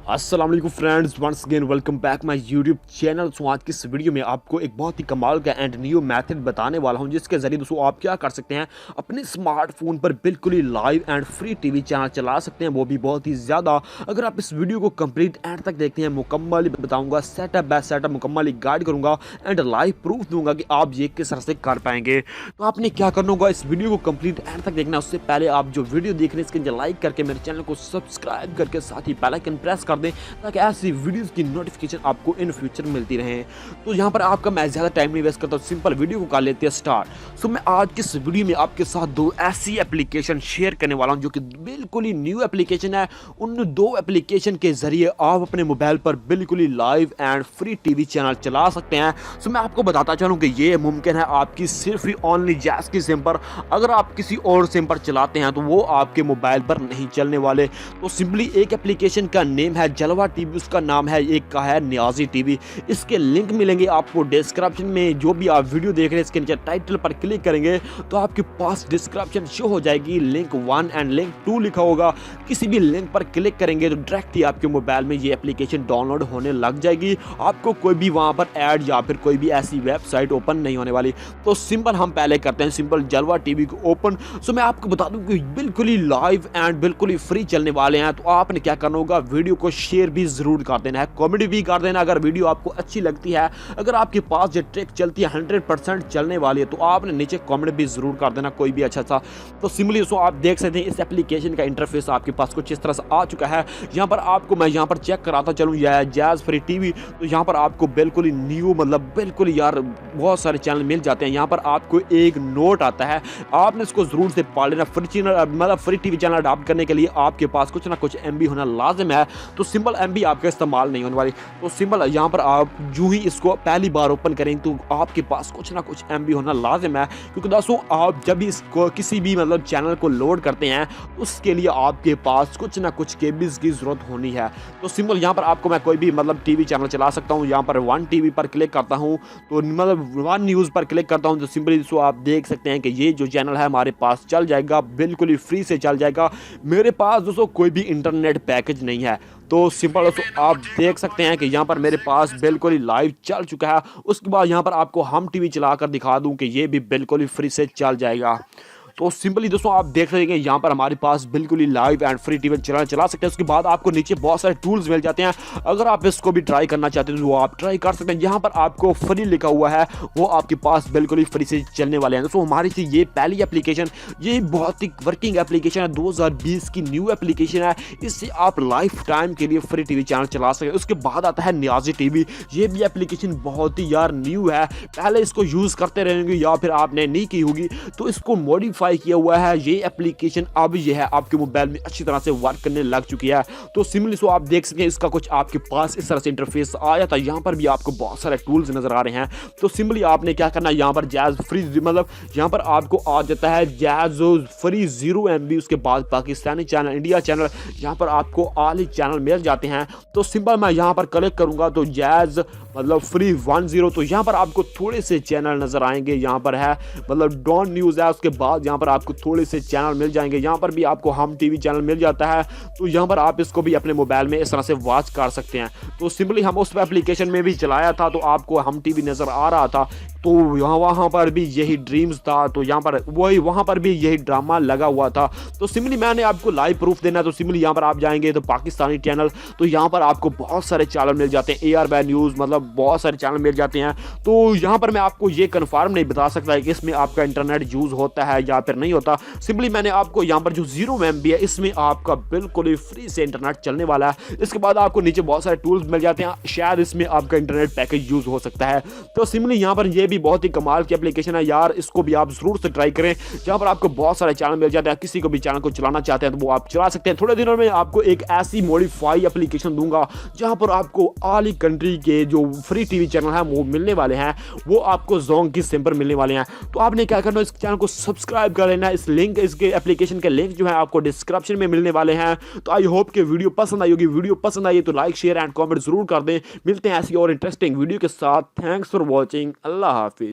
अस्सलाम वालेकुम friends, once again welcome back my YouTube channel. So आज की इस वीडियो में आपको एक बहुत ही कमाल का एंड न्यू मेथड बताने वाला हूं, जिसके ज़रिए दोस्तों आप क्या कर सकते हैं, अपने स्मार्टफोन पर बिल्कुल ही live and free TV channel चला सकते हैं, वो भी बहुत ही ज़्यादा। अगर आप इस वीडियो को कंप्लीट एंड तक देखते हैं, मुकम्मल बताऊँगा, सेटअप बाय सेटअप मुकम्मल गाइड करूँगा एंड लाइव प्रूफ दूंगा कि आप ये किस तरह से कर पाएंगे। तो आपने क्या करना होगा, इस वीडियो को कंप्लीट एंड तक देखना। उससे पहले आप जो वीडियो देख रहे हैं इसके नीचे लाइक करके मेरे चैनल को सब्सक्राइब करके साथ ही बेल आइकन प्रेस कर दें, ताकि ऐसी वीडियोस की नोटिफिकेशन आपको इन फ्यूचर मिलती रहे। तो यहाँ पर आपका मैं ज़्यादा टाइम नहीं वेस्ट करता, सिंपल वीडियो को कर लेते हैं स्टार्ट। सो मैं आज की इस वीडियो में आपके साथ दो ऐसी एप्लीकेशन शेयर करने वाला हूँ जो कि बिल्कुल ही न्यू एप्लीकेशन है। उन दो एप्लीकेशन के जरिए आप अपने मोबाइल पर बिल्कुल ही live and free TV channel चला सकते हैं। सो मैं आपको बताता चलूँ कि ये मुमकिन है आपकी सिर्फ ही ओनली जैज़ की सिम पर। अगर आप किसी और सिम पर चलाते हैं तो वो आपके मोबाइल पर नहीं चलने वाले। तो सिंपली एक एप्लीकेशन का नेम है जलवा टीवी, उसका नाम है, एक का है नियाजी टीवी। इसके लिंक मिलेंगे आपको डिस्क्रिप्शन में। जो भी आप वीडियो देख रहे हैं इसके नीचे टाइटल पर क्लिक करेंगे तो आपके पास डिस्क्रिप्शन शो हो जाएगी, लिंक 1 एंड लिंक 2 लिखा होगा। किसी भी लिंक पर क्लिक करेंगे तो डायरेक्ट ही आपके मोबाइल में ये एप्लीकेशन डाउनलोड होने लग जाएगी। आपको कोई भी वहां पर ऐड या फिर कोई भी ऐसी वेबसाइट ओपन नहीं होने वाली। तो सिंपल हम पहले करते हैं सिंपल जलवा टीवी को ओपन। सो मैं आपको बता दूं कि बिल्कुल ही लाइव एंड बिल्कुल ही फ्री चलने वाले हैं। तो आपने क्या करना होगा, वीडियो को शेयर भी जरूर कर देना है, कमेंट भी कर देना अगर वीडियो आपको अच्छी लगती है। अगर आपके पास ये ट्रिक चलती है 100% चलने वाली है तो आपने नीचे कमेंट भी जरूर कर देना कोई भी अच्छा सा। तो सिंपली सो आप देख सकते हैं इस एप्लीकेशन का इंटरफेस आपके पास कुछ इस तरह से आ चुका है। यहाँ पर आपको मैं यहाँ पर चेक कराता चलूँ, यह जैज़ फ्री टीवी। तो यहाँ पर आपको बिल्कुल ही न्यू मतलब बिल्कुल यार बहुत सारे चैनल मिल जाते हैं। यहाँ पर आपको एक नोट आता है, आपने इसको जरूर से पढ़ लेना। फ्री चैनल मतलब फ्री टीवी चैनल अडॉप्ट करने के लिए आपके पास कुछ ना कुछ MB होना लाजिम है। तो सिंपल MB आपका इस्तेमाल नहीं होने वाली। तो सिंपल यहाँ पर आप जो ही इसको पहली बार ओपन करें तो आपके पास कुछ ना कुछ MB होना लाजिम है, क्योंकि दोस्तों आप जब भी इसको किसी भी मतलब चैनल को लोड करते हैं उसके लिए आपके पास कुछ ना कुछ केबीज की जरूरत होनी है। तो सिंपल यहाँ पर आपको मैं कोई भी मतलब टीवी चैनल चला सकता हूँ। यहाँ पर वन टीवी पर क्लिक करता हूँ तो मतलब वन न्यूज़ पर क्लिक करता हूँ तो सिंपली इसको आप देख सकते हैं कि ये जो चैनल है हमारे पास चल जाएगा, बिल्कुल ही फ्री से चल जाएगा। मेरे पास दोस्तों कोई भी इंटरनेट पैकेज नहीं है। तो सिंपल दोस्तों आप देख सकते हैं कि यहाँ पर मेरे पास बिल्कुल ही लाइव चल चुका है। उसके बाद यहाँ पर आपको हम टीवी चलाकर दिखा दूं कि ये भी बिल्कुल ही फ्री से चल जाएगा। तो सिंपली दोस्तों आप देख सकेंगे यहाँ पर हमारे पास बिल्कुल ही लाइव एंड फ्री टीवी चला सकते हैं। उसके बाद आपको नीचे बहुत सारे टूल्स मिल जाते हैं। अगर आप इसको भी ट्राई करना चाहते हैं तो वो आप ट्राई कर सकते हैं। यहाँ पर आपको फ्री लिखा हुआ है, वो आपके पास बिल्कुल ही फ्री से चलने वाले हैं। दोस्तों हमारी से ये पहली एप्लीकेशन, ये बहुत ही वर्किंग एप्लीकेशन है, 2020 की न्यू एप्लीकेशन है। इससे आप लाइफ टाइम के लिए फ्री टीवी चैनल चला सकते हैं। उसके बाद आता है नियाजी टीवी। ये भी एप्लीकेशन बहुत ही यार न्यू है, पहले इसको यूज़ करते रहेंगे या फिर आपने नहीं की होगी तो इसको मॉडिफाई किया हुआ है। ये एप्लीकेशन अब ये है आपके मोबाइल में अच्छी तरह से वर्क करने लग चुकी है। तो सिंपली सो आप देख सकते हैं इसका कुछ आपके पास इस तरह से इंटरफेस आया था। यहाँ पर भी आपको बहुत सारे टूल्स नजर आ रहे हैं। तो सिंपली आपने क्या करना है, यहाँ पर जैज़ फ्री मतलब यहाँ पर आपको आ जाता है जैज़ फ्री 0 MB। उसके बाद पाकिस्तानी चैनल, इंडिया चैनल, यहाँ पर आपको ऑल ही चैनल मिल जाते हैं। तो सिंपल मैं यहाँ पर क्लिक करूंगा तो जैज़ मतलब फ्री 10। तो यहाँ पर आपको थोड़े से चैनल नजर आएंगे। यहाँ पर है मतलब डॉन न्यूज़ है, उसके बाद यहाँ पर आपको थोड़े से चैनल मिल जाएंगे। यहाँ पर भी आपको हम टीवी चैनल मिल जाता है। तो यहाँ पर आप इसको भी अपने मोबाइल में इस तरह से वॉच कर सकते हैं। तो सिंपली हम उस एप्लीकेशन में भी चलाया था तो आपको हम टीवी नजर आ रहा था। तो वहाँ पर भी यही ड्रीम्स था, तो यहाँ पर वही वहाँ पर भी यही ड्रामा लगा हुआ था। तो सिंपली मैंने आपको लाइव प्रूफ देना है। तो सिंपली यहाँ पर आप जाएंगे तो पाकिस्तानी चैनल, तो यहाँ पर आपको बहुत सारे चैनल मिल जाते हैं। AR बाय न्यूज़ मतलब बहुत सारे चैनल मिल जाते हैं। तो यहाँ पर मैं आपको ये कन्फर्म नहीं बता सकता है कि इसमें आपका इंटरनेट यूज़ होता है या फिर नहीं होता। सिंपली मैंने आपको यहाँ पर जो 0 MB है इसमें आपका बिल्कुल ही फ्री से इंटरनेट चलने वाला है। इसके बाद आपको नीचे बहुत सारे टूल्स मिल जाते हैं, शायद इसमें आपका इंटरनेट पैकेज यूज़ हो सकता है। तो सिंपली यहाँ पर ये भी बहुत ही कमाल की एप्लीकेशन है यार, इसको भी आप जरूर से ट्राई करें। जहाँ पर आपको बहुत सारे चैनल मिल जाते हैं, किसी को भी चैनल को चलाना चाहते हैं तो वो आप चला सकते हैं। थोड़े दिनों में आपको एक ऐसी मॉडिफाई एप्लीकेशन दूंगा जहाँ पर आपको ऑल कंट्री के जो फ्री टीवी चैनल है वो मिलने वाले हैं, वो आपको जोंग की सिम पर मिलने वाले हैं। तो आपने क्या करना है, इस चैनल को सब्सक्राइब कर लेना। इस लिंक, इसके एप्लीकेशन के लिंक जो है आपको डिस्क्रिप्शन में मिलने वाले हैं। तो आई होप कि वीडियो पसंद आई होगी। वीडियो पसंद आई तो लाइक शेयर एंड कमेंट जरूर कर दें। मिलते हैं ऐसी और इंटरेस्टिंग वीडियो के साथ। Thanks for watching. Allah Hafiz.